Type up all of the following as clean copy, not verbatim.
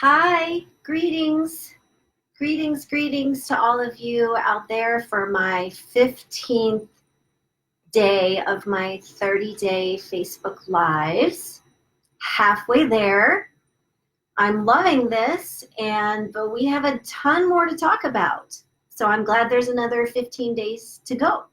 Hi, greetings, greetings to all of you out there for my 15th day of my 30-day Facebook Lives. Halfway there. I'm loving this, but we have a ton more to talk about. So I'm glad there's another 15 days to go.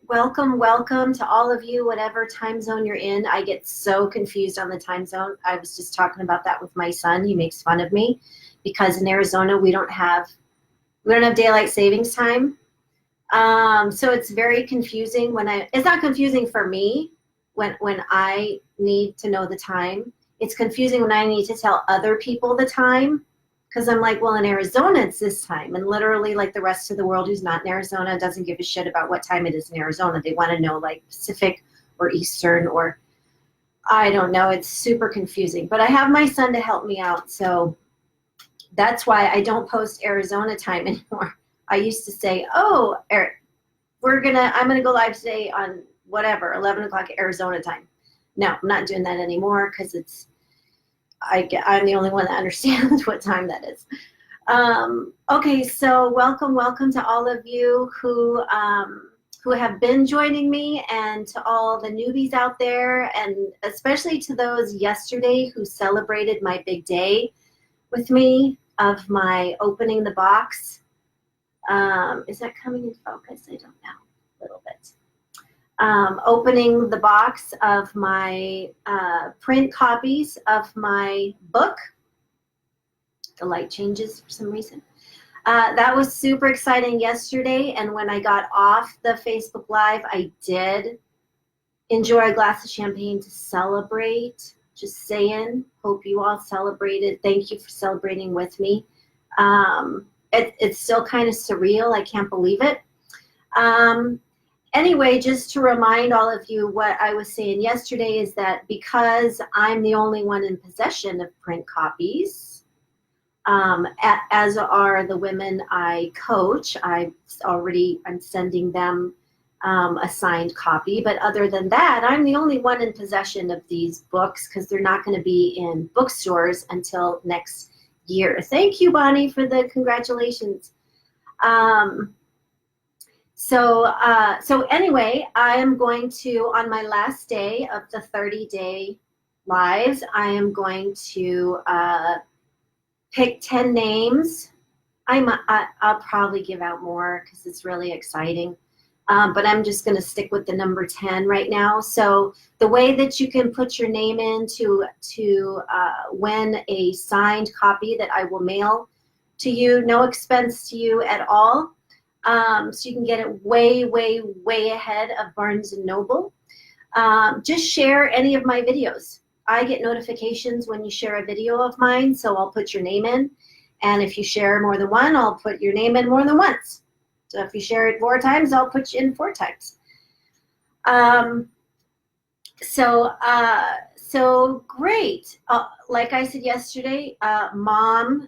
Welcome to all of you, whatever time zone you're in. I get so confused on the time zone. I was just talking about that with my son. He makes fun of me because in Arizona we don't have daylight savings time. So it's very confusing it's not confusing for me when I need to know the time. It's confusing when I need to tell other people the time. Because I'm like, well, in Arizona, it's this time. And literally, like the rest of the world who's not in Arizona doesn't give a shit about what time it is in Arizona. They want to know like Pacific or Eastern or I don't know. It's super confusing. But I have my son to help me out. So that's why I don't post Arizona time anymore. I used to say, oh, I'm going to go live today on whatever, 11 o'clock Arizona time. No, I'm not doing that anymore because I'm the only one that understands what time that is. Okay, so welcome to all of you who have been joining me, and to all the newbies out there, and especially to those yesterday who celebrated my big day with me of my opening the box. Is that coming in focus? I don't know, a little bit. Opening the box of my print copies of my book. The light changes for some reason. That was super exciting yesterday, and when I got off the Facebook Live, I did enjoy a glass of champagne to celebrate. Just saying, hope you all celebrated. Thank you for celebrating with me. It's still kind of surreal. I can't believe it. Anyway, just to remind all of you what I was saying yesterday is that because I'm the only one in possession of print copies, as are the women I coach, I'm sending them a signed copy. But other than that, I'm the only one in possession of these books because they're not going to be in bookstores until next year. Thank you, Bonnie, for the congratulations. So anyway, I am going to, on my last day of the 30-day lives, I am going to pick 10 names. I'll probably give out more because it's really exciting. But I'm just going to stick with the number 10 right now. So the way that you can put your name in to win a signed copy that I will mail to you, no expense to you at all. So you can get it way ahead of Barnes & Noble. Just share any of my videos. I get notifications when you share a video of mine, so I'll put your name in. And if you share more than one, I'll put your name in more than once. So if you share it 4 times, I'll put you in 4 times. So great. Like I said yesterday, Mom,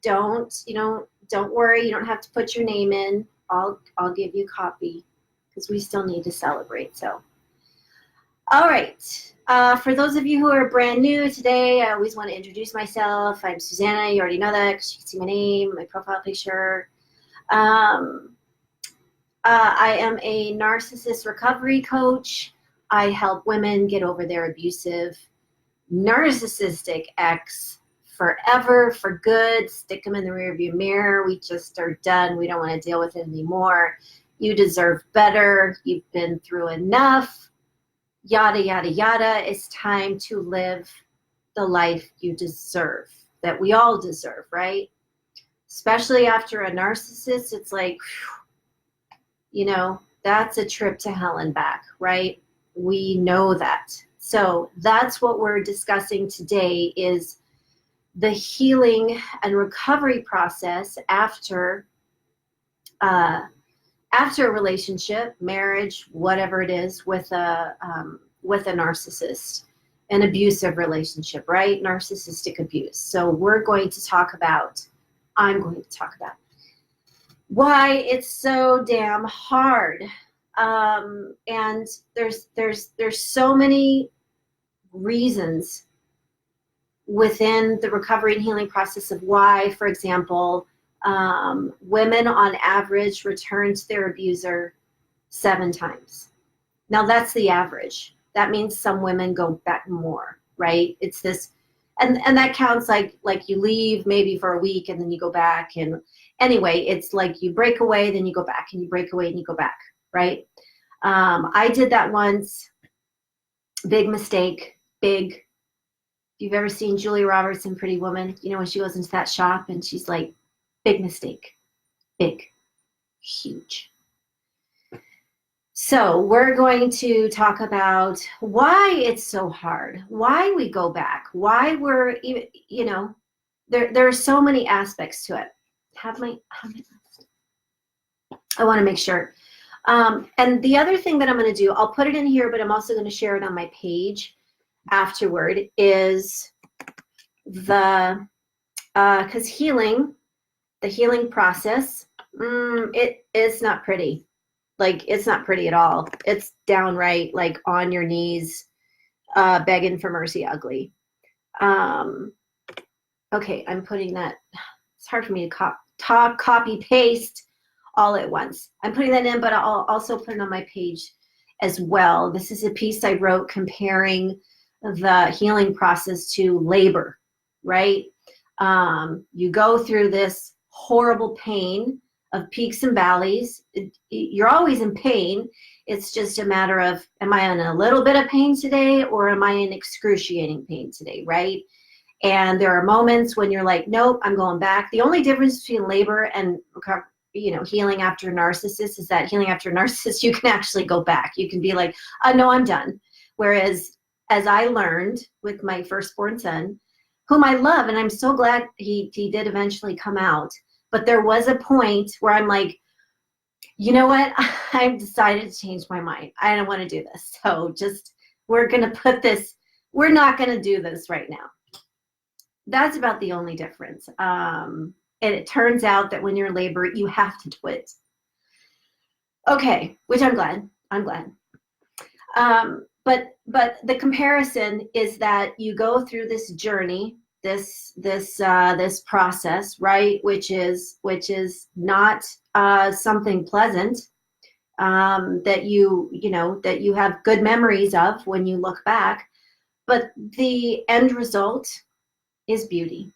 don't worry, you don't have to put your name in. I'll give you a copy because we still need to celebrate. So, all right. For those of you who are brand new today, I always want to introduce myself. I'm Susanna. You already know that because you can see my name, my profile picture. I am a narcissist recovery coach. I help women get over their abusive, narcissistic ex forever, for good. Stick them in the rearview mirror. We just are done. We don't want to deal with it anymore. You deserve better. You've been through enough. Yada, yada, yada. It's time to live the life you deserve, that we all deserve, right? Especially after a narcissist, it's like, that's a trip to hell and back, right? We know that. So that's what we're discussing today, is the healing and recovery process after a relationship, marriage, whatever it is, with a narcissist, an abusive relationship, right? Narcissistic abuse. So I'm going to talk about why it's so damn hard. And there's so many reasons within the recovery and healing process of why, for example, women on average return to their abuser 7 times. Now that's the average. That means some women go back more, right? It's this, and that counts like you leave maybe for a week and then you go back. And anyway, it's like you break away, then you go back, and you break away and you go back, right? I did that once. Big mistake. Big. If you've ever seen Julia Roberts in Pretty Woman, you know, when she goes into that shop and she's like, big mistake. Big. Huge. So we're going to talk about why it's so hard, why we go back, why we're, you know, there are so many aspects to it. I want to make sure. And the other thing that I'm going to do, I'll put it in here, but I'm also going to share it on my page afterward, is the, because the healing process, it is not pretty. Like, it's not pretty at all. It's downright, like, on your knees, begging for mercy ugly. Okay, I'm putting that. It's hard for me to copy, paste all at once. I'm putting that in, but I'll also put it on my page as well. This is a piece I wrote comparing the healing process to labor, right? You go through this horrible pain of peaks and valleys. You're always in pain. It's just a matter of, am I in a little bit of pain today, or am I in excruciating pain today, right? And there are moments when you're like, nope, I'm going back. The only difference between labor and, you know, healing after a narcissist is that healing after a narcissist, you can actually go back. You can be like, no, I'm done. Whereas, as I learned with my firstborn son, whom I love, and I'm so glad he did eventually come out, but there was a point where I'm like, you know what? I've decided to change my mind. I don't want to do this. So just, we're going to put this, we're not going to do this right now. That's about the only difference. And it turns out that when you're in labor, you have to do it. Okay, which I'm glad. But the comparison is that you go through this journey, this process, right? Which is not something pleasant, that you have good memories of when you look back, but the end result is beauty,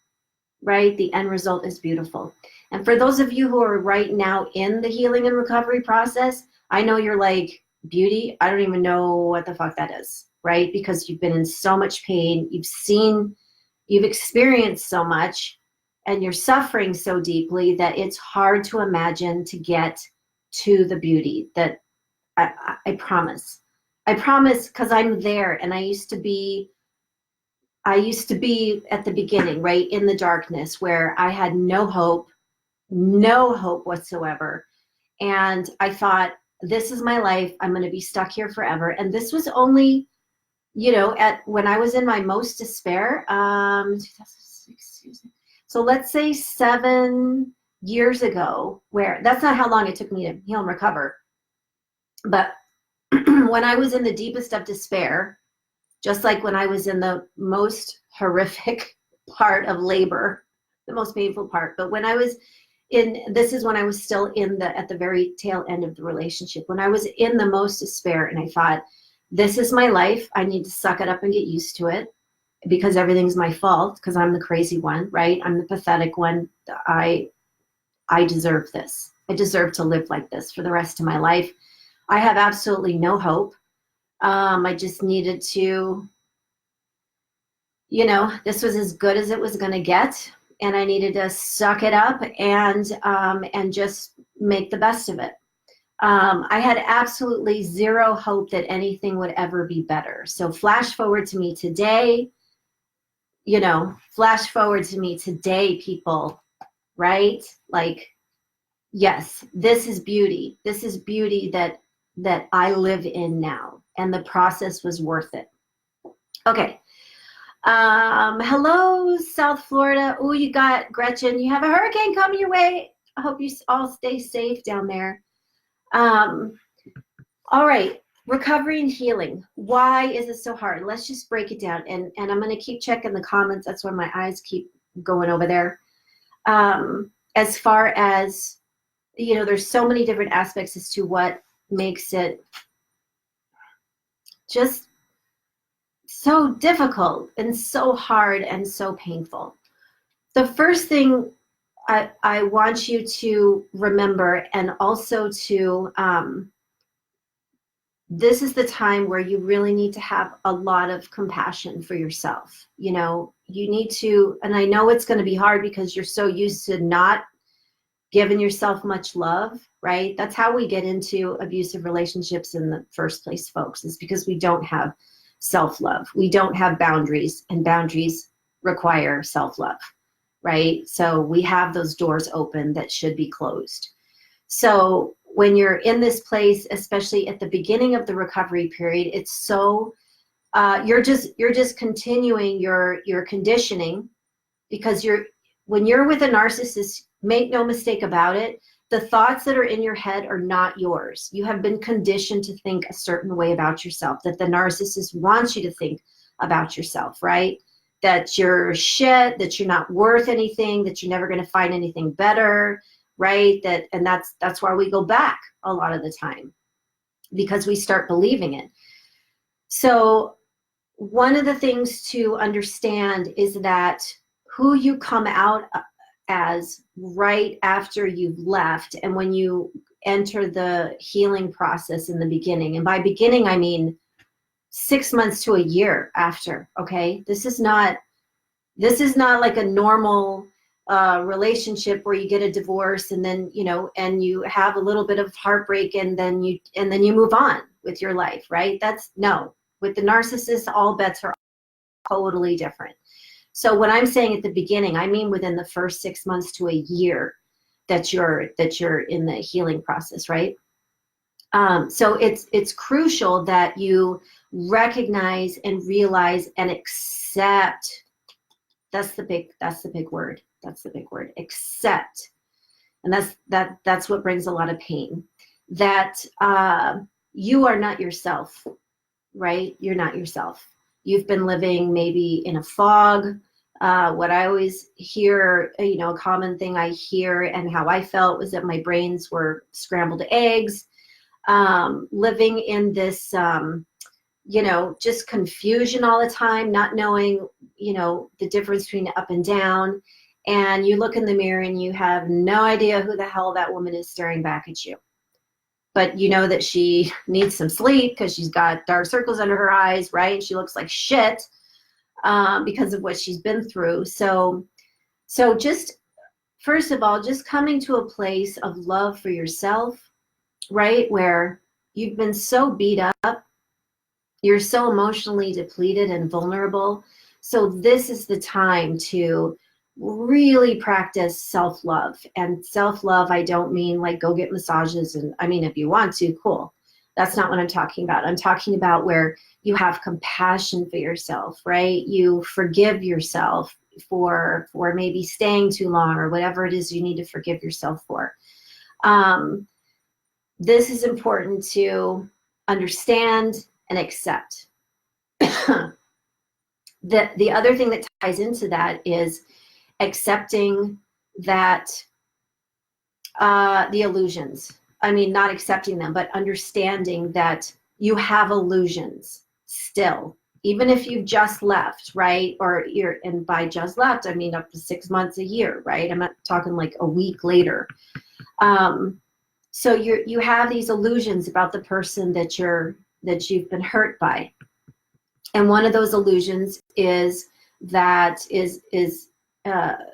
right? The end result is beautiful. And for those of you who are right now in the healing and recovery process, I know you're like, beauty? I don't even know what the fuck that is, right? Because you've been in so much pain, you've experienced so much, and you're suffering so deeply that it's hard to imagine to get to the beauty that I promise. I promise, because I'm there, and I used to be at the beginning, right, in the darkness, where I had no hope whatsoever. And I thought, this is my life. I'm going to be stuck here forever. And this was only, when I was in my most despair, 2006, so let's say 7 years ago, where that's not how long it took me to heal and recover. But when I was in the deepest of despair, just like when I was in the most horrific part of labor, the most painful part, but when I was this is when I was still at the very tail end of the relationship, when I was in the most despair, and I thought, this is my life. I need to suck it up and get used to it, because everything's my fault, because I'm the crazy one, right? I'm the pathetic one. I deserve this. I deserve to live like this for the rest of my life. I have absolutely no hope. I just needed to, this was as good as it was going to get. And I needed to suck it up and just make the best of it. I had absolutely zero hope that anything would ever be better. So flash forward to me today, people, right? Like, yes, this is beauty. This is beauty that I live in now. And the process was worth it. Okay. Hello, South Florida. Oh, you got Gretchen. You have a hurricane coming your way. I hope you all stay safe down there. All right. Recovery and healing. Why is it so hard? Let's just break it down. And I'm going to keep checking the comments. That's why my eyes keep going over there. As far as, you know, there's so many different aspects as to what makes it just so difficult and so hard and so painful. The first thing I want you to remember, and also to, this is the time where you really need to have a lot of compassion for yourself. You know, you need to, and I know it's going to be hard because you're so used to not giving yourself much love, right? That's how we get into abusive relationships in the first place, folks, is because we don't have self-love. We don't have boundaries, and boundaries require self-love, right? So we have those doors open that should be closed. So when you're in this place, especially at the beginning of the recovery period, it's so, you're just continuing your conditioning, because when you're with a narcissist, make no mistake about it, the thoughts that are in your head are not yours. You have been conditioned to think a certain way about yourself, that the narcissist wants you to think about yourself, right? That you're shit, that you're not worth anything, that you're never going to find anything better, right? And that's why we go back a lot of the time, because we start believing it. So one of the things to understand is that who you come out as right after you've left, and when you enter the healing process in the beginning, and by beginning I mean 6 months to a year after, okay? This is not like a normal relationship where you get a divorce and then, you know, and you have a little bit of heartbreak and then you move on with your life, right? That's no. With the narcissist, all bets are totally different. So what I'm saying at the beginning, I mean within the first 6 months to a year that you're in the healing process, right? So it's crucial that you recognize and realize and accept. That's the big word. That's the big word. Accept. And that's what brings a lot of pain. That you are not yourself, right? You're not yourself. You've been living maybe in a fog. What I always hear, you know, a common thing I hear and how I felt was that my brains were scrambled eggs, living in this, you know, just confusion all the time, not knowing, you know, the difference between up and down. And you look in the mirror and you have no idea who the hell that woman is staring back at you. But you know that she needs some sleep because she's got dark circles under her eyes, right? And she looks like shit because of what she's been through. So just, first of all, just coming to a place of love for yourself, right? Where you've been so beat up, you're so emotionally depleted and vulnerable. So this is the time to really practice self-love. And self-love, I don't mean like go get massages, and I mean, if you want to, cool. That's not what I'm talking about. I'm talking about where you have compassion for yourself, right? You forgive yourself for maybe staying too long or whatever it is you need to forgive yourself for. This is important to understand and accept. The other thing that ties into that is accepting that the illusions. I mean, not accepting them, but understanding that you have illusions still, even if you've just left, right? Or and by just left, I mean up to 6 months, a year, right? I'm not talking like a week later. So you have these illusions about the person that you've been hurt by. And one of those illusions is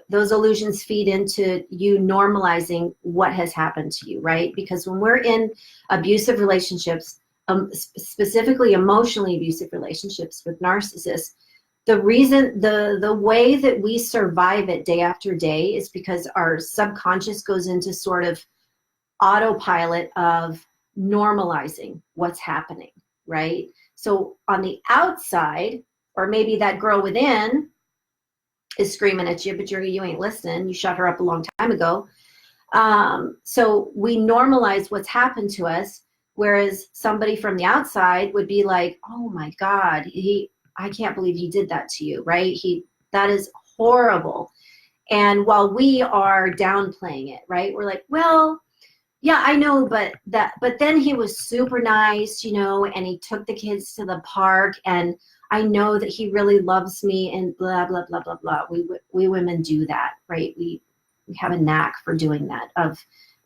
those illusions feed into you normalizing what has happened to you, right? Because when we're in abusive relationships, specifically emotionally abusive relationships with narcissists, the reason, the way that we survive it day after day is because our subconscious goes into sort of autopilot of normalizing what's happening, right? So on the outside, or maybe that girl within is screaming at you, but you ain't listening. You shut her up a long time ago. So we normalize what's happened to us. Whereas somebody from the outside would be like, oh my God, I can't believe he did that to you, right? That is horrible. And while we are downplaying it, right? We're like, well, yeah, I know, but then he was super nice, and he took the kids to the park, and I know that he really loves me, and blah, blah, blah, blah, blah. We women do that, right? We have a knack for doing that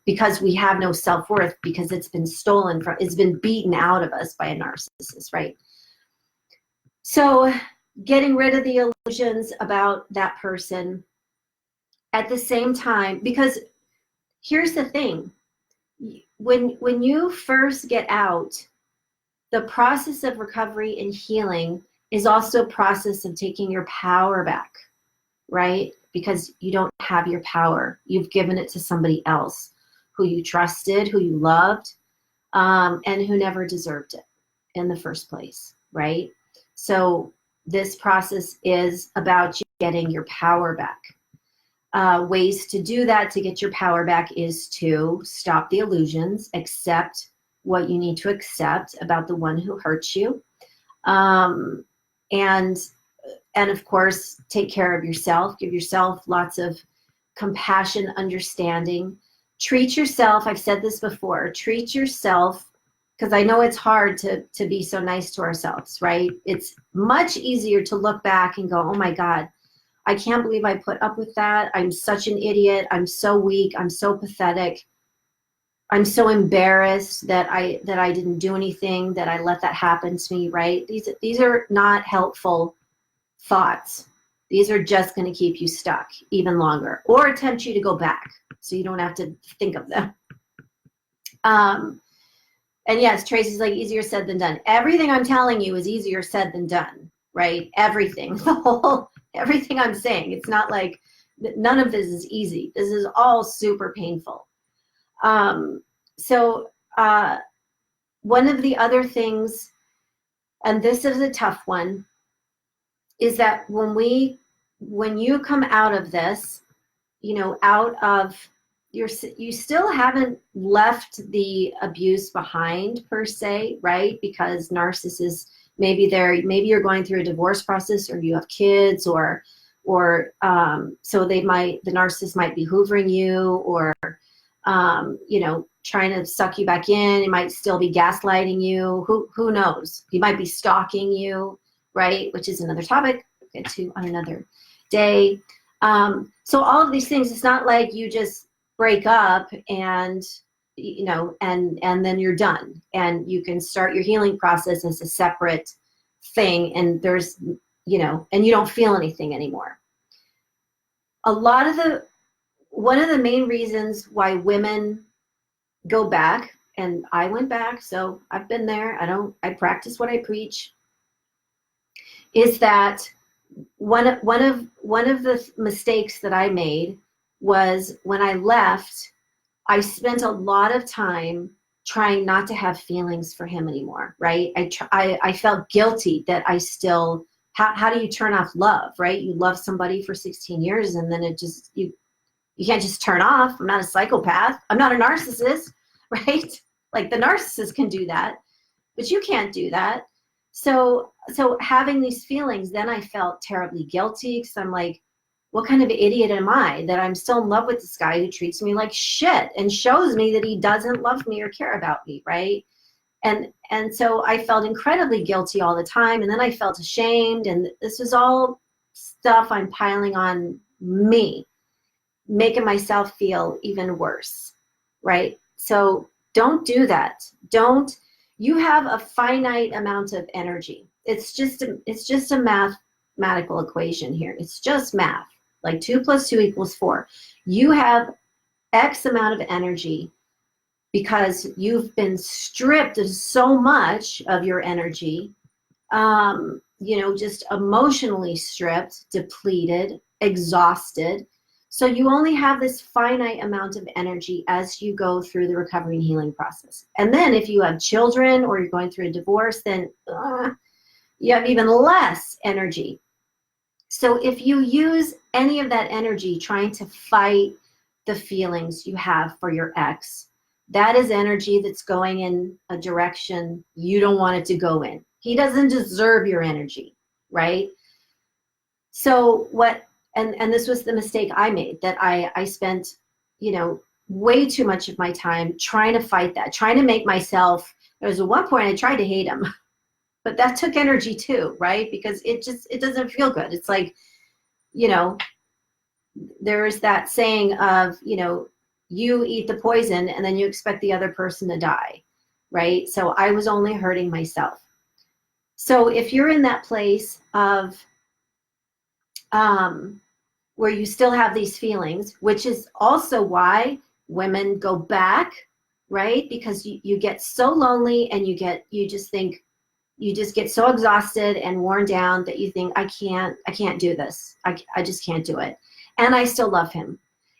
because we have no self-worth, because it's been it's been beaten out of us by a narcissist, right? So getting rid of the illusions about that person at the same time, because here's the thing. When you first get out, the process of recovery and healing is also a process of taking your power back, right? Because you don't have your power. You've given it to somebody else who you trusted, who you loved, and who never deserved it in the first place, right? So this process is about you getting your power back. Ways to do that, to get your power back, is to stop the illusions, accept what you need to accept about the one who hurt you, and of course, take care of yourself. Give yourself lots of compassion, understanding. Treat yourself. I've said this before. Treat yourself, because I know it's hard to be so nice to ourselves, right? It's much easier to look back and go, oh my God, I can't believe I put up with that. I'm such an idiot. I'm so weak. I'm so pathetic. I'm so embarrassed that I didn't do anything, that I let that happen to me, right? These are not helpful thoughts. These are just going to keep you stuck even longer, or tempt you to go back so you don't have to think of them. And yes, Tracy's like, easier said than done. Everything I'm telling you is easier said than done, right? Everything, everything I'm saying. It's not like, none of this is easy. This is all super painful. So one of the other things, and this is a tough one, is that when you come out of this, out of you still haven't left the abuse behind per se, right? Because narcissists, maybe you're going through a divorce process, or you have kids, or so the narcissist might be hoovering you, or trying to suck you back in. It might still be gaslighting you. Who knows? He might be stalking you, right? Which is another topic we'll get to on another day. So all of these things, it's not like you just break up and then you're done, and you can start your healing process as a separate thing, and there's and you don't feel anything anymore. One of the main reasons why women go back, and I went back, so I've been there, I practice what I preach, is that one of the mistakes that I made was, when I left, I spent a lot of time trying not to have feelings for him anymore, right? I felt guilty that I still, how do you turn off love, right? You love somebody for 16 years and then you can't just turn off. I'm not a psychopath. I'm not a narcissist, right? Like the narcissist can do that, but you can't do that. So having these feelings, then I felt terribly guilty, because I'm like, what kind of idiot am I that I'm still in love with this guy who treats me like shit and shows me that he doesn't love me or care about me, right? And so I felt incredibly guilty all the time, and then I felt ashamed, and this was all stuff I'm piling on me, making myself feel even worse, right? So don't do that. You have a finite amount of energy. It's just a mathematical equation here. It's just math. Like 2 + 2 = 4. You have X amount of energy because you've been stripped of so much of your energy, just emotionally stripped, depleted, exhausted. So you only have this finite amount of energy as you go through the recovery and healing process. And then if you have children, or you're going through a divorce, then you have even less energy. So if you use any of that energy trying to fight the feelings you have for your ex, that is energy that's going in a direction you don't want it to go in. He doesn't deserve your energy, right? So what, and this was the mistake I made, that I spent, you know, way too much of my time trying to fight that, trying to make myself, there was at one point I tried to hate him, but that took energy too, right? Because it doesn't feel good. It's like, you know, there's that saying of, you know, you eat the poison and then you expect the other person to die, right? So I was only hurting myself. So if you're in that place of where you still have these feelings, which is also why women go back, right? Because you get so lonely and you just get so exhausted and worn down that you think, I can't do this. I just can't do it. And I still love him.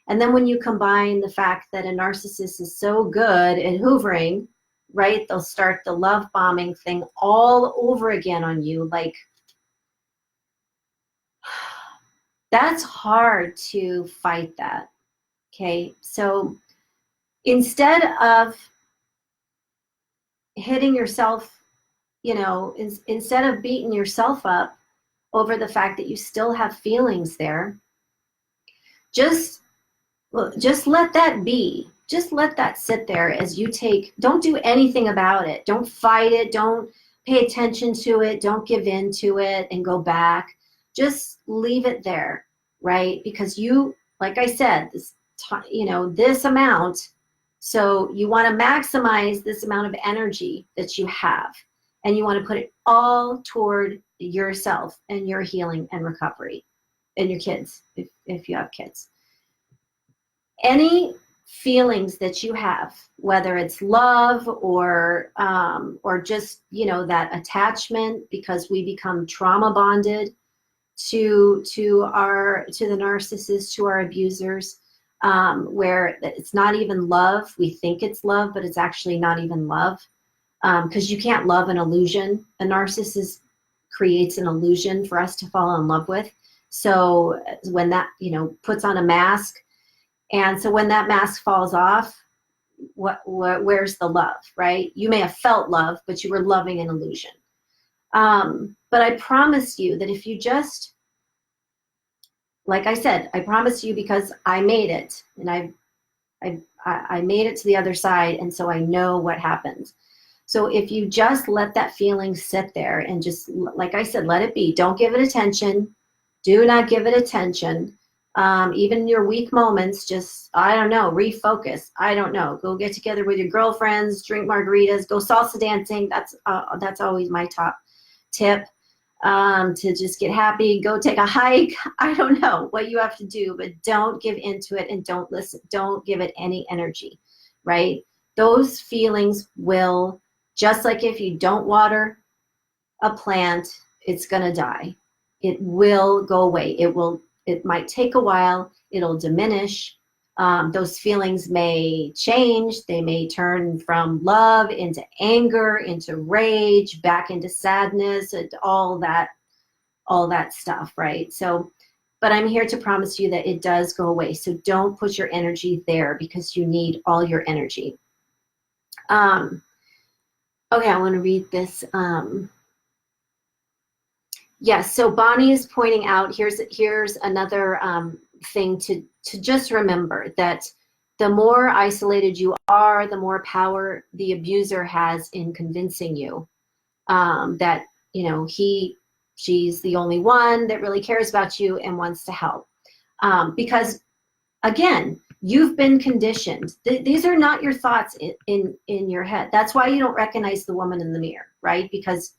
And then when you combine the fact that a narcissist is so good at hoovering, right? They'll start the love bombing thing all over again on you. Like, that's hard to fight that. Okay. So instead of hitting yourself, you know, instead of beating yourself up over the fact that you still have feelings there, just let that be. Just let that sit there as you don't do anything about it. Don't fight it. Don't pay attention to it. Don't give in to it and go back. Just leave it there, right? Because you, like I said, this amount, so you want to maximize this amount of energy that you have, and you want to put it all toward yourself and your healing and recovery, and your kids, if you have kids. Any feelings that you have, whether it's love or just, you know, that attachment, because we become trauma bonded to the narcissist, to our abusers, where it's not even love. We think it's love, but it's actually not even love, because you can't love an illusion. A narcissist creates an illusion for us to fall in love with. So when that, you know, puts on a mask, and so when that mask falls off, where's the love, right? You may have felt love, but you were loving an illusion. But I promise you that if you just, like I said, I promise you, because I made it, and I made it to the other side, and so I know what happens. So if you just let that feeling sit there and just, like I said, let it be. Don't give it attention. Do not give it attention. Even your weak moments, just, I don't know, refocus. I don't know. Go get together with your girlfriends, drink margaritas, go salsa dancing. That's always my top tip. To just get happy, go take a hike. I don't know what you have to do, but don't give into it, and don't listen. Don't give it any energy, right? Those feelings will, just like if you don't water a plant, it's going to die. It will go away. It might take a while. It'll diminish. Those feelings may change. They may turn from love into anger, into rage, back into sadness, and all that stuff, right? So, but I'm here to promise you that it does go away. So don't put your energy there, because you need all your energy. Okay, I want to read this. Yes, so Bonnie is pointing out, here's another thing to just remember, that the more isolated you are, the more power the abuser has in convincing you that, you know, she's the only one that really cares about you and wants to help. Because again, you've been conditioned. These are not your thoughts in your head. That's why you don't recognize the woman in the mirror, right? Because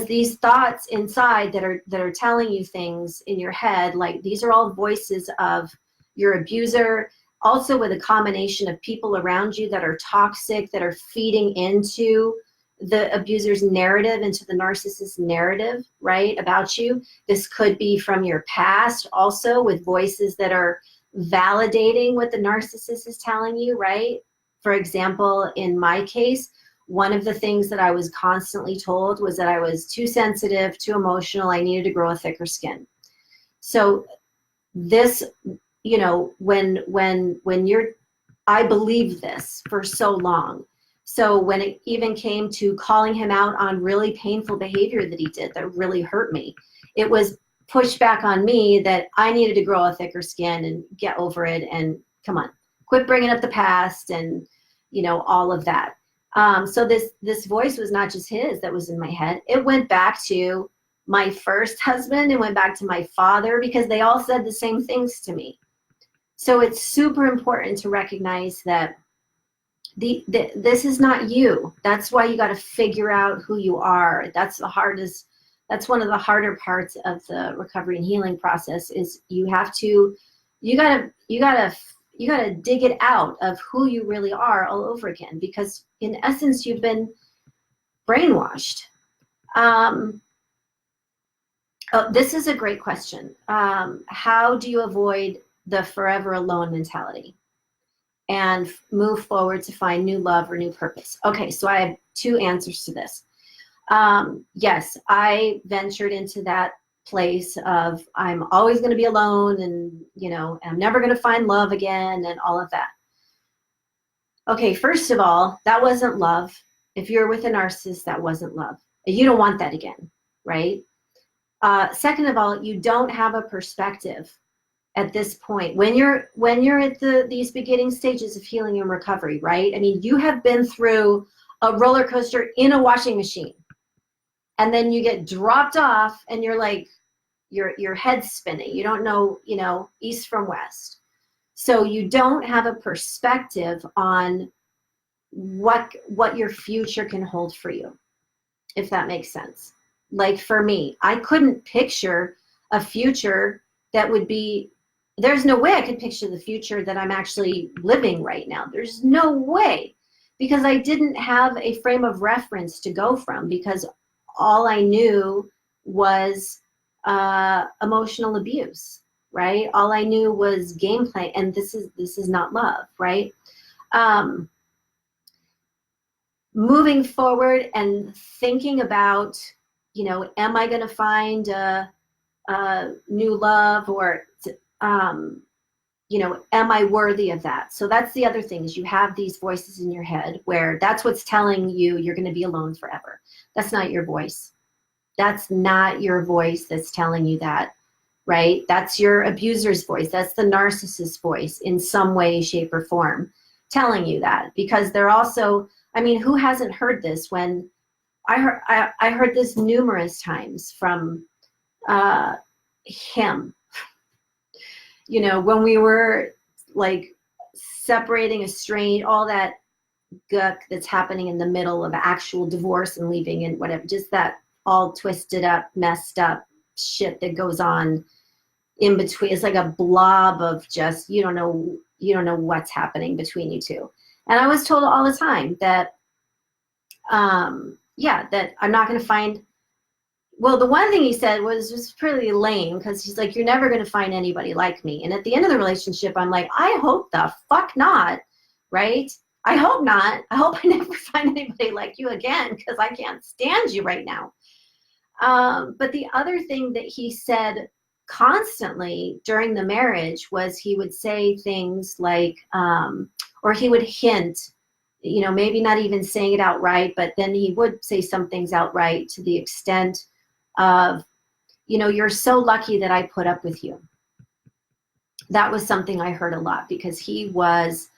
these thoughts inside that are telling you things in your head, like, these are all voices of your abuser, also with a combination of people around you that are toxic, that are feeding into the abuser's narrative, into the narcissist's narrative, right, about you. This could be from your past, also with voices that are validating what the narcissist is telling you, right? For example, in my case, one of the things that I was constantly told was that I was too sensitive, too emotional. I needed to grow a thicker skin. So this, you know, when you're I believed this for so long. So when it even came to calling him out on really painful behavior that he did that really hurt me, it was pushed back on me that I needed to grow a thicker skin and get over it, and come on, quit bringing up the past, and all of that. So this voice was not just his that was in my head. It went back to my first husband. It went back to my father, because they all said the same things to me. So it's super important to recognize that this is not you. That's why you got to figure out who you are. That's one of the harder parts of the recovery and healing process, is you gotta dig it out of who you really are all over again, because in essence, you've been brainwashed. This is a great question. How do you avoid the forever alone mentality and move forward to find new love or new purpose? Okay, so I have two answers to this. Yes, I ventured into that place of I'm always going to be alone, and I'm never going to find love again, and all of that. Okay, first of all, that wasn't love. If you're with a narcissist, that wasn't love. You don't want that again, right? Second of all, you don't have a perspective at this point when you're at these beginning stages of healing and recovery, right? I mean, you have been through a roller coaster in a washing machine, and then you get dropped off, and you're like, your head's spinning. You don't know, east from west. So you don't have a perspective on what your future can hold for you, if that makes sense. Like for me, I couldn't picture a future that would be, there's no way I could picture the future that I'm actually living right now. There's no way, because I didn't have a frame of reference to go from, because all I knew was emotional abuse, right? All I knew was gameplay, and this is not love, right? Moving forward and thinking about, am I going to find a new love, or am I worthy of that? So that's the other thing, is you have these voices in your head where that's what's telling you you're going to be alone forever. That's not your voice. That's not your voice that's telling you that, right? That's your abuser's voice. That's the narcissist's voice in some way, shape, or form telling you that, because they're also, I mean, who hasn't heard this? When I heard this numerous times from him, when we were like separating, estranged, all that guck that's happening in the middle of actual divorce and leaving and whatever, just that all twisted up, messed up shit that goes on in between. It's like a blob of just, you don't know what's happening between you two. And I was told all the time that, that I'm not going to find, well, the one thing he said was pretty lame, because he's like, you're never going to find anybody like me. And at the end of the relationship, I'm like, I hope the fuck not, right? I hope not. I hope I never find anybody like you again, because I can't stand you right now. But the other thing that he said constantly during the marriage was he would say things like, or he would hint, maybe not even saying it outright, but then he would say some things outright to the extent of, you're so lucky that I put up with you. That was something I heard a lot, because he was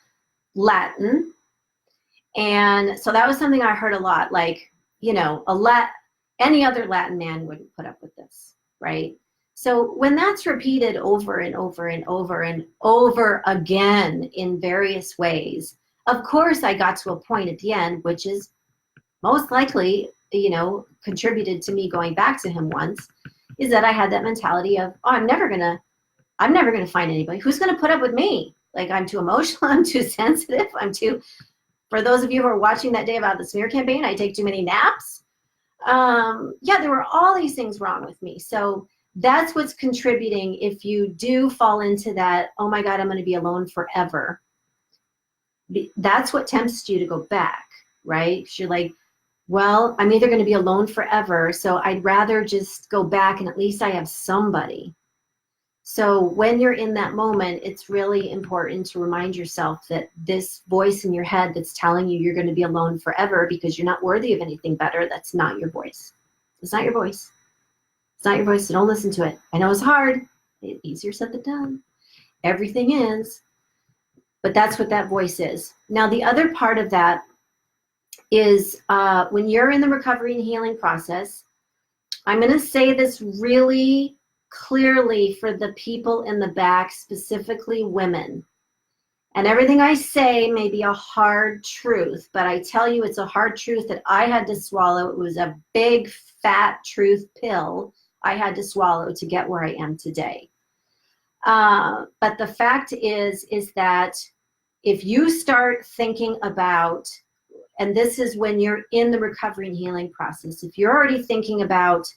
Latin. And so that was something I heard a lot, like, any other Latin man wouldn't put up with this, right? So when that's repeated over and over and over and over again in various ways, of course I got to a point at the end, which is most likely, contributed to me going back to him once, is that I had that mentality of, oh, I'm never gonna find anybody who's gonna put up with me. Like, I'm too emotional, I'm too sensitive, for those of you who are watching that day about the smear campaign, I take too many naps. There were all these things wrong with me. So that's what's contributing. If you do fall into that, oh my God, I'm going to be alone forever, that's what tempts you to go back, right? Because you're like, well, I'm either going to be alone forever, so I'd rather just go back, and at least I have somebody. So when you're in that moment, it's really important to remind yourself that this voice in your head that's telling you you're going to be alone forever because you're not worthy of anything better, that's not your voice. It's not your voice. It's not your voice, so don't listen to it. I know it's hard. It's easier said than done. Everything is. But that's what that voice is. Now, the other part of that is when you're in the recovery and healing process, I'm going to say this really clearly for the people in the back, specifically women. And everything I say may be a hard truth, but I tell you it's a hard truth that I had to swallow. It was a big, fat truth pill I had to swallow to get where I am today. But the fact is that if you start thinking about, and this is when you're in the recovery and healing process, if you're already thinking about,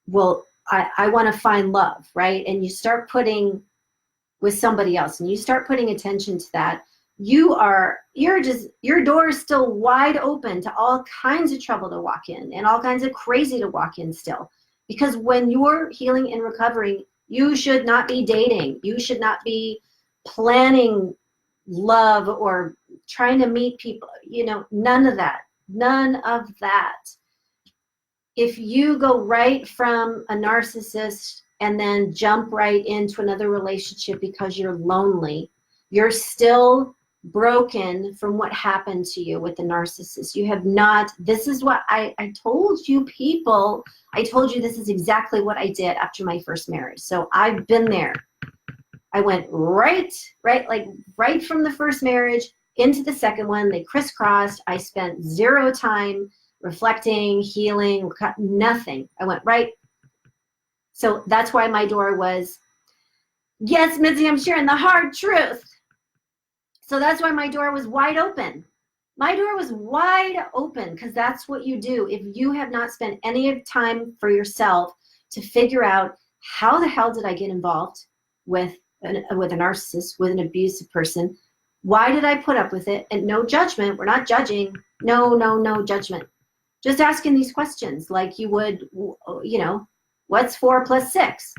well, I want to find love, right? And you start putting with somebody else and you start putting attention to that, your door is still wide open to all kinds of trouble to walk in and all kinds of crazy to walk in still. Because when you're healing and recovering, you should not be dating. You should not be planning love or trying to meet people, none of that. None of that. If you go right from a narcissist and then jump right into another relationship because you're lonely, you're still broken from what happened to you with the narcissist. You have not, this is what I told you people, I told you this is exactly what I did after my first marriage. So I've been there. I went right from the first marriage into the second one. They crisscrossed. I spent zero time reflecting, healing, nothing. I went right. So that's why my door was, yes, Mitzi, I'm sharing the hard truth. So that's why my door was wide open. My door was wide open because that's what you do. If you have not spent any time for yourself to figure out how the hell did I get involved with a narcissist, with an abusive person, why did I put up with it? And no judgment. We're not judging. No judgment. Just asking these questions like you would, what's 4 + 6?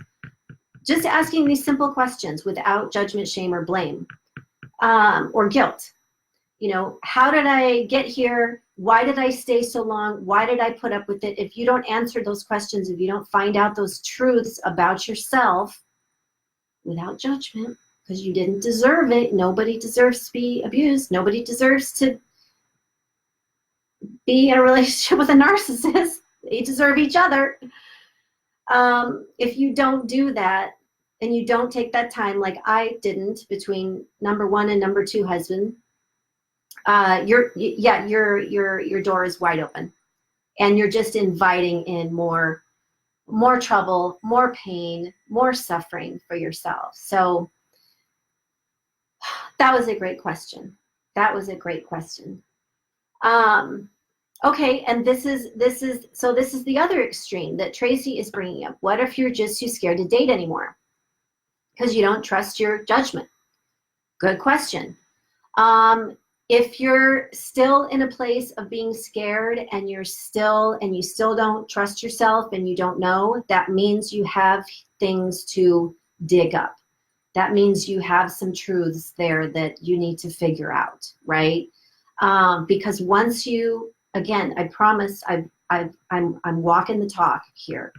Just asking these simple questions without judgment, shame, or blame, or guilt. How did I get here? Why did I stay so long? Why did I put up with it? If you don't answer those questions, if you don't find out those truths about yourself without judgment, because you didn't deserve it. Nobody deserves to be abused. Nobody deserves to be in a relationship with a narcissist. They deserve each other. If you don't do that and you don't take that time, like I didn't, between number 1 and number 2 husband, your door is wide open, and you're just inviting in more trouble, more pain, more suffering for yourself. So that was a great question. Okay, and this is the other extreme that Tracy is bringing up. What if you're just too scared to date anymore because you don't trust your judgment? Good question. If you're still in a place of being scared and you still don't trust yourself and you don't know, that means you have things to dig up. That means you have some truths there that you need to figure out, right? Because once you, again, I promise I'm walking the talk here,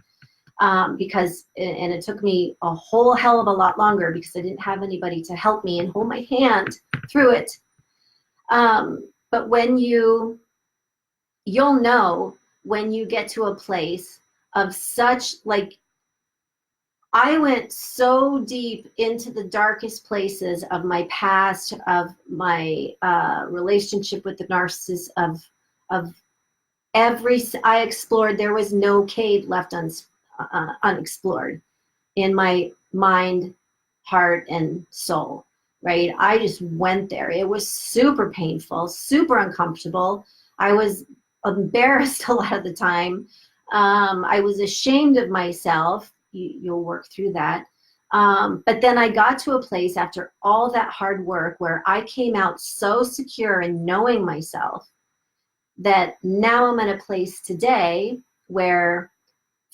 because it took me a whole hell of a lot longer because I didn't have anybody to help me and hold my hand through it. But when you'll know when you get to a place of such, like, I went so deep into the darkest places of my past, of my relationship with the narcissist, of I explored. There was no cave left unexplored in my mind, heart, and soul, right? I just went there. It was super painful, super uncomfortable. I was embarrassed a lot of the time. I was ashamed of myself. You'll work through that. But then I got to a place after all that hard work where I came out so secure in knowing myself that now I'm in a place today where,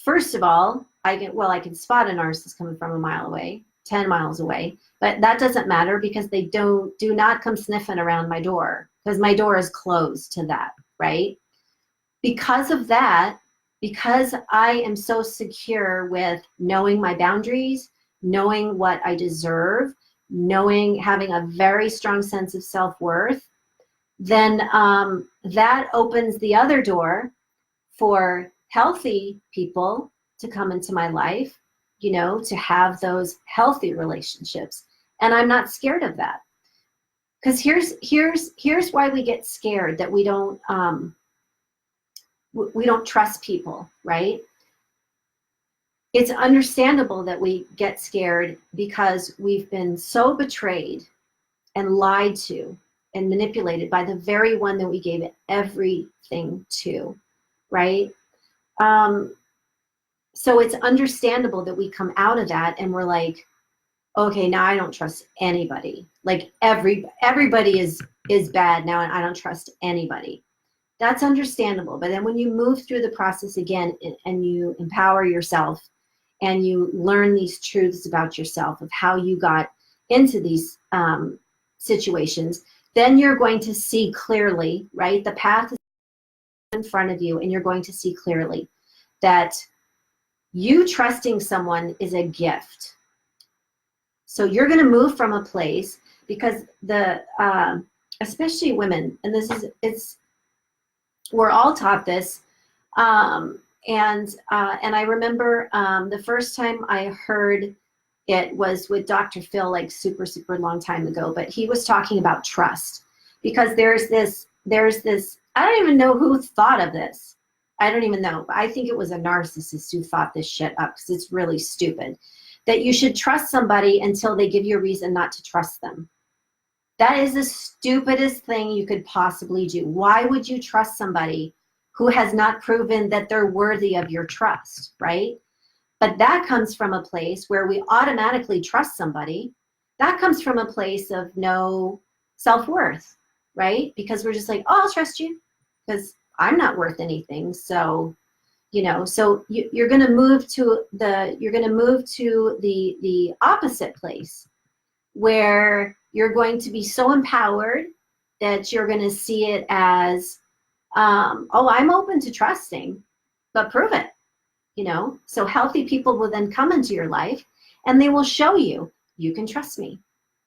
first of all, I can spot a narcissist coming from a mile away, 10 miles away, but that doesn't matter because they do not come sniffing around my door because my door is closed to that, right? Because of that, because I am so secure with knowing my boundaries, knowing what I deserve, having a very strong sense of self-worth, then that opens the other door for healthy people to come into my life, to have those healthy relationships. And I'm not scared of that. Because here's why we get scared, that we don't trust people, right? It's understandable that we get scared because we've been so betrayed and lied to and manipulated by the very one that we gave everything to, right? So it's understandable that we come out of that and we're like, okay, now I don't trust anybody. Like everybody is bad now and I don't trust anybody. That's understandable. But then when you move through the process again and you empower yourself and you learn these truths about yourself of how you got into these situations, then you're going to see clearly, right? The path is in front of you and you're going to see clearly that you trusting someone is a gift. So you're going to move from a place because especially women, and we're all taught this. And I remember the first time I heard it was with Dr. Phil, like super, super long time ago, but he was talking about trust because there's this, I don't even know who thought of this. I don't even know, but I think it was a narcissist who thought this shit up because it's really stupid. That you should trust somebody until they give you a reason not to trust them. That is the stupidest thing you could possibly do. Why would you trust somebody who has not proven that they're worthy of your trust, right? But that comes from a place where we automatically trust somebody. That comes from a place of no self-worth, right? Because we're just like, oh, I'll trust you because I'm not worth anything. So, so you're going to move to the opposite place where you're going to be so empowered that you're going to see it as, oh, I'm open to trusting, but prove it, So healthy people will then come into your life and they will show you, you can trust me.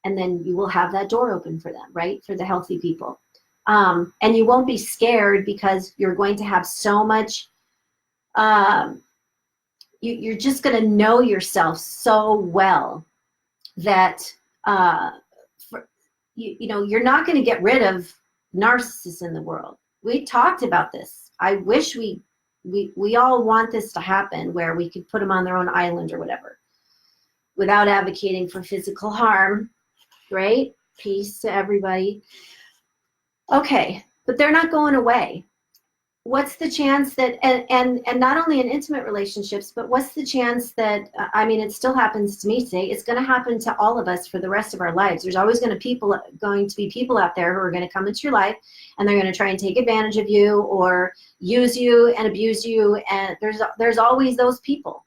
And then you will have that door open for them, right? For the healthy people. And you won't be scared because you're going to have so much, you're just going to know yourself so well that you're not going to get rid of narcissists in the world. We talked about this. I wish we all want this to happen where we could put them on their own island or whatever without advocating for physical harm, right? Peace to everybody. Okay, but they're not going away. What's the chance that, and not only in intimate relationships, but what's the chance that, it still happens to me today. It's going to happen to all of us for the rest of our lives. There's always going to be people out there who are going to come into your life and they're going to try and take advantage of you or use you and abuse you. And there's always those people,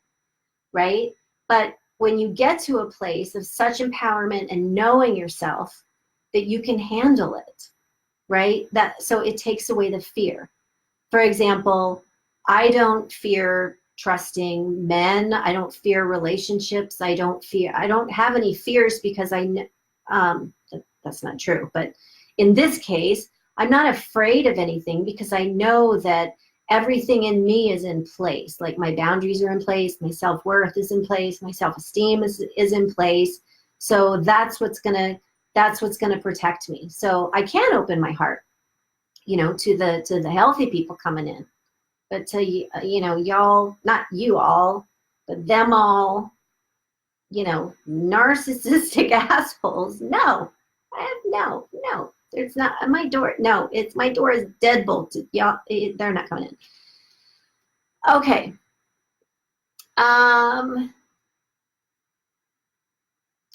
right? But when you get to a place of such empowerment and knowing yourself that you can handle it, right? So it takes away the fear. For example, I don't fear trusting men. I don't fear relationships. I don't have any fears because that's not true. But in this case, I'm not afraid of anything because I know that everything in me is in place. Like my boundaries are in place, my self-worth is in place, my self-esteem is in place. So that's what's gonna protect me. So I can open my heart, to the healthy people coming in, but to y'all, not you all, but them all, narcissistic assholes. No, no. There's not my door. No, my door is deadbolted. Y'all, they're not coming in. Okay.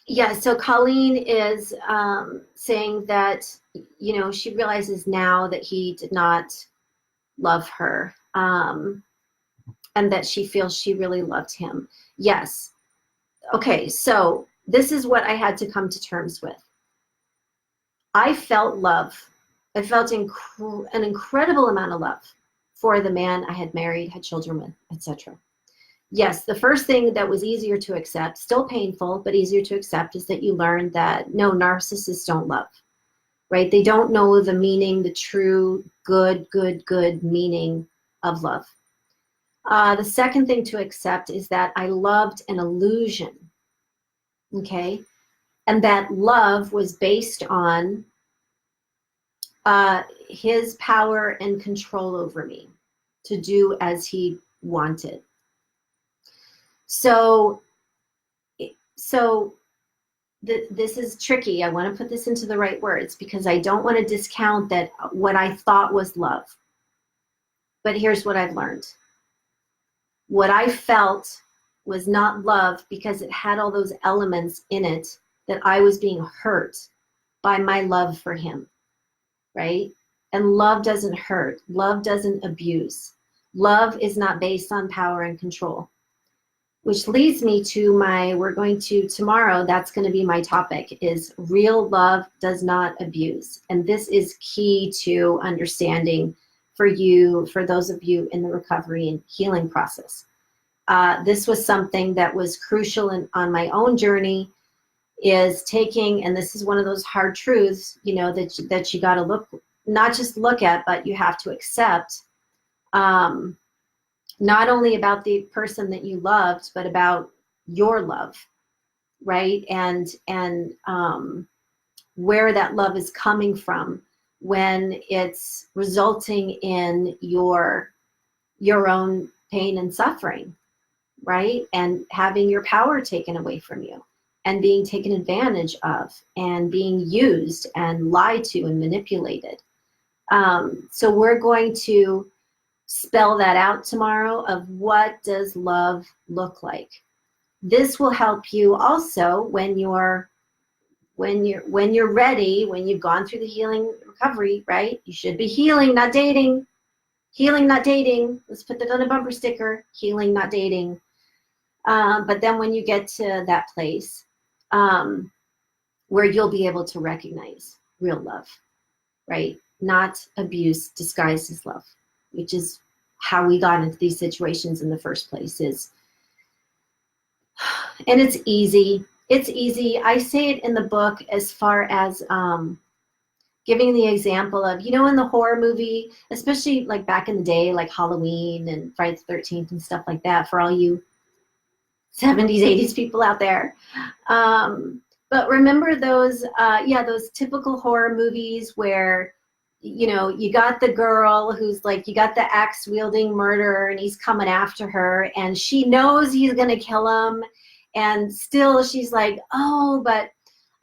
Yeah, so Colleen is saying that, she realizes now that he did not love her. and that she feels she really loved him. Yes. Okay, so this is what I had to come to terms with. I felt love. I felt an incredible amount of love for the man I had married, had children with, etc. Yes, the first thing that was easier to accept, still painful, but easier to accept, is that you learn that no, narcissists don't love, right? They don't know the meaning, the true good meaning of love. The second thing to accept is that I loved an illusion, okay? And that love was based on his power and control over me to do as he wanted. So this is tricky. I want to put this into the right words because I don't want to discount that what I thought was love. But here's what I've learned. What I felt was not love because it had all those elements in it that I was being hurt by my love for him, right? And love doesn't hurt. Love doesn't abuse. Love is not based on power and control. Which leads me to tomorrow, that's going to be my topic, is real love does not abuse. And this is key to understanding for you, for those of you in the recovery and healing process. This was something that was crucial on my own journey, is taking, and this is one of those hard truths, you know, that you got to not just look at, but you have to accept, not only about the person that you loved, but about your love, right? And where that love is coming from when it's resulting in your own pain and suffering, right? And having your power taken away from you and being taken advantage of and being used and lied to and manipulated. So we're going to spell that out tomorrow of what does love look like. This will help you also when you're ready, when you've gone through the healing recovery, right? You should be healing, not dating. Healing, not dating. Let's put that on a bumper sticker. Healing, not dating. But then when you get to that place where you'll be able to recognize real love, right? Not abuse disguised as love, which is how we got into these situations in the first place. And it's easy. It's easy. I say it in the book as far as giving the example of, you know, in the horror movie, especially like back in the day, like Halloween and Friday the 13th and stuff like that, for all you 70s, 80s people out there. But remember those typical horror movies where, you know, you got the girl who's like, you got the axe wielding murderer and he's coming after her and she knows he's going to kill him. And still she's like, oh, but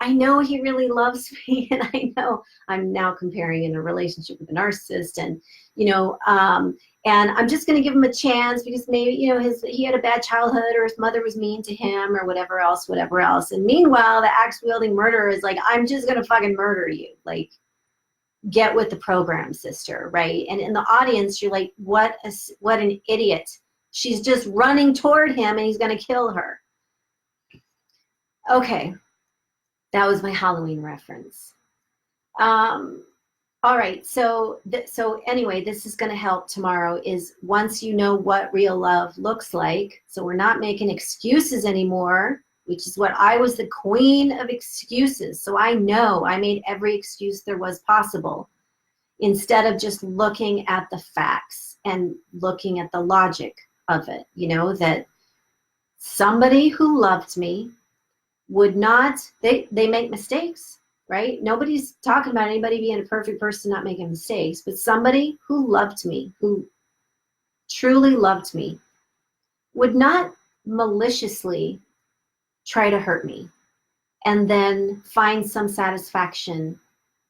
I know he really loves me. And I know I'm now comparing in a relationship with a narcissist and, you know, and I'm just going to give him a chance because maybe, you know, he had a bad childhood or his mother was mean to him or whatever else. And meanwhile, the axe wielding murderer is like, I'm just going to fucking murder you. Like, get with the program, sister, right? And in the audience, you're like, what an idiot. She's just running toward him and he's going to kill her. Okay, that was my Halloween reference. All right, so anyway, this is going to help tomorrow is once you know what real love looks like, so we're not making excuses anymore, which is what I was the queen of excuses. So I know I made every excuse there was possible instead of just looking at the facts and looking at the logic of it, you know, that somebody who loved me would not, they make mistakes, right? Nobody's talking about anybody being a perfect person, not making mistakes, but somebody who loved me, who truly loved me, would not maliciously try to hurt me and then find some satisfaction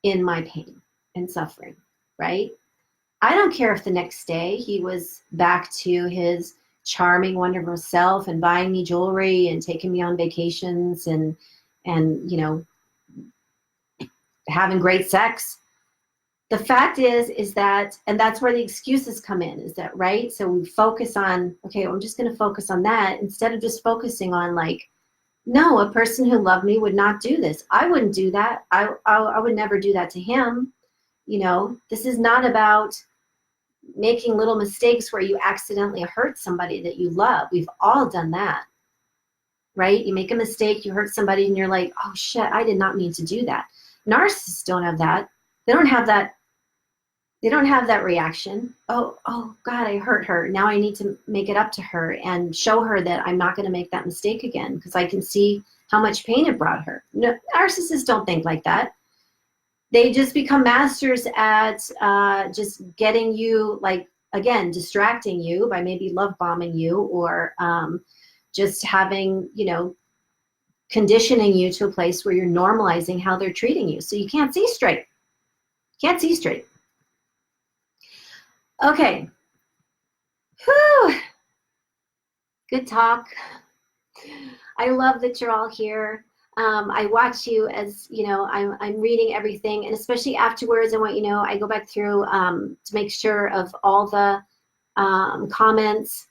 in my pain and suffering, right? I don't care if the next day he was back to his charming, wonderful self and buying me jewelry and taking me on vacations and you know, having great sex. the fact is that, and that's where the excuses come in, is that right? So we focus on, okay, well, I'm just going to focus on that instead of just focusing on like, no, a person who loved me would not do this. I wouldn't do that. I would never do that to him. You know, this is not about making little mistakes where you accidentally hurt somebody that you love. We've all done that, right? You make a mistake, you hurt somebody, and you're like, oh shit, I did not mean to do that. Narcissists don't have that. They don't have that. They don't have that reaction. Oh God, I hurt her. Now I need to make it up to her and show her that I'm not going to make that mistake again because I can see how much pain it brought her. No, narcissists don't think like that. They just become masters at just getting you, like, again, distracting you by maybe love bombing you or just having, you know, conditioning you to a place where you're normalizing how they're treating you. So you can't see straight. Can't see straight. Okay. Whew. Good talk. I love that you're all here. I watch you as, you know, I'm reading everything, and especially afterwards, I want you to know I go back through to make sure of all the comments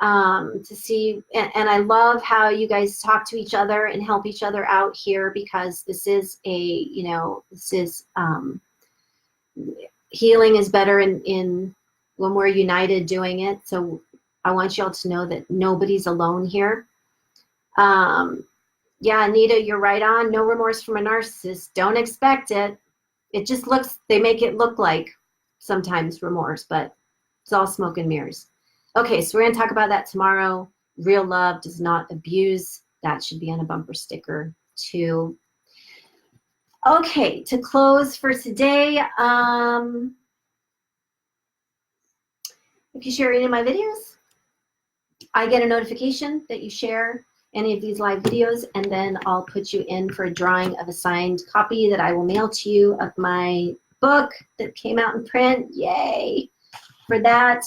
to see, and I love how you guys talk to each other and help each other out here, because this is a, you know, this is healing is better in when we're united doing it. So I want you all to know that nobody's alone here. Yeah, Anita, you're right on. No remorse from a narcissist. Don't expect it. It just looks, they make it look like sometimes remorse, but it's all smoke and mirrors. Okay, so we're going to talk about that tomorrow. Real love does not abuse. That should be on a bumper sticker too. Okay, to close for today, if you share any of my videos, I get a notification that you share any of these live videos, and then I'll put you in for a drawing of a signed copy that I will mail to you of my book that came out in print. Yay for that.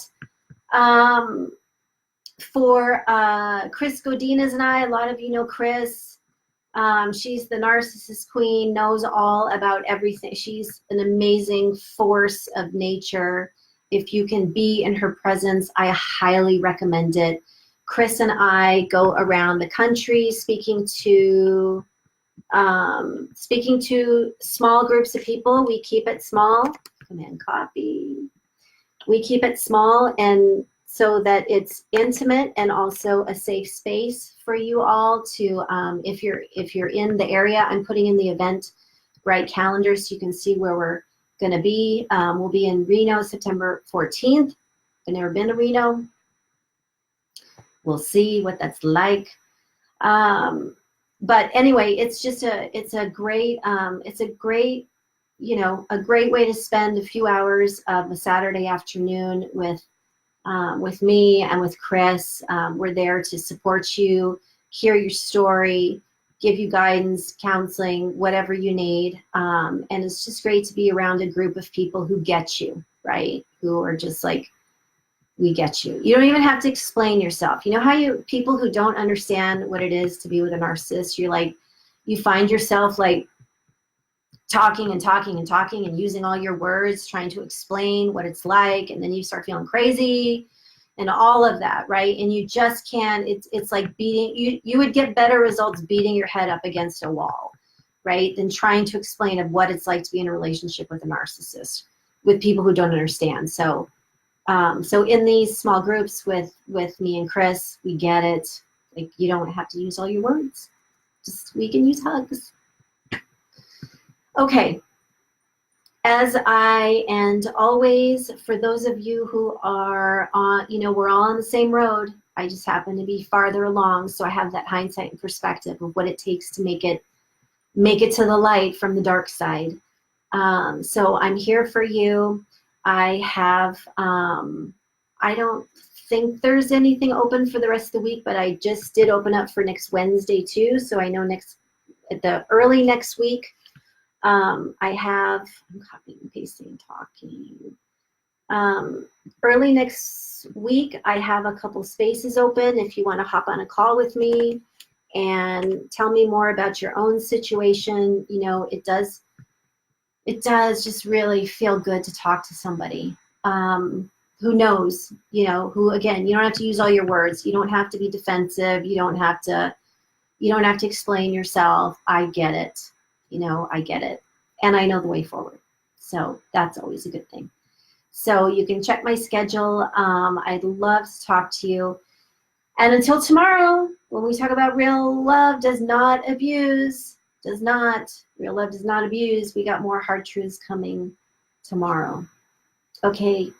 For Chris Godinez and I, a lot of you know Chris. She's the narcissist queen, knows all about everything. She's an amazing force of nature. If you can be in her presence, I highly recommend it. Chris and I go around the country speaking to small groups of people. We keep it small. Command copy. We keep it small, and so that it's intimate and also a safe space for you all to, if you're in the area, I'm putting in the Eventbrite calendar so you can see where we're going to be. We'll be in Reno September 14th. I've never been to Reno. We'll see what that's like. But anyway, it's a great, you know, a great way to spend a few hours of a Saturday afternoon with me and with Chris. We're there to support you, hear your story, give you guidance, counseling, whatever you need. And it's just great to be around a group of people who get you, right? Who are just like, we get you. You don't even have to explain yourself. You know how people who don't understand what it is to be with a narcissist, you're like, you find yourself like talking and talking and talking and using all your words, trying to explain what it's like. And then you start feeling crazy and all of that, right? And you just can't, it's like beating, you would get better results beating your head up against a wall, right? Than trying to explain of what it's like to be in a relationship with a narcissist, with people who don't understand. So in these small groups with me and Chris, we get it. Like, you don't have to use all your words. Just, we can use hugs. Okay. As and always, for those of you who are on, you know, we're all on the same road. I just happen to be farther along, so I have that hindsight and perspective of what it takes to make it to the light from the dark side. So I'm here for you. I have, I don't think there's anything open for the rest of the week, but I just did open up for next Wednesday too. So I know early next week, I'm copying and pasting, talking. Early next week, I have a couple spaces open if you want to hop on a call with me and tell me more about your own situation. You know, it does just really feel good to talk to somebody who knows, you know, who, again, you don't have to use all your words. You don't have to be defensive. You don't have to explain yourself. I get it. You know, I get it. And I know the way forward. So that's always a good thing. So you can check my schedule. I'd love to talk to you. And until tomorrow, when we talk about real love does not abuse, real love does not abuse. We got more hard truths coming tomorrow. Okay,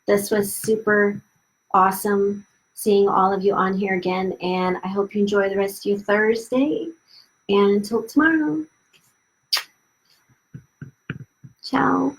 this was super awesome seeing all of you on here again, and I hope you enjoy the rest of your Thursday. And until tomorrow, ciao.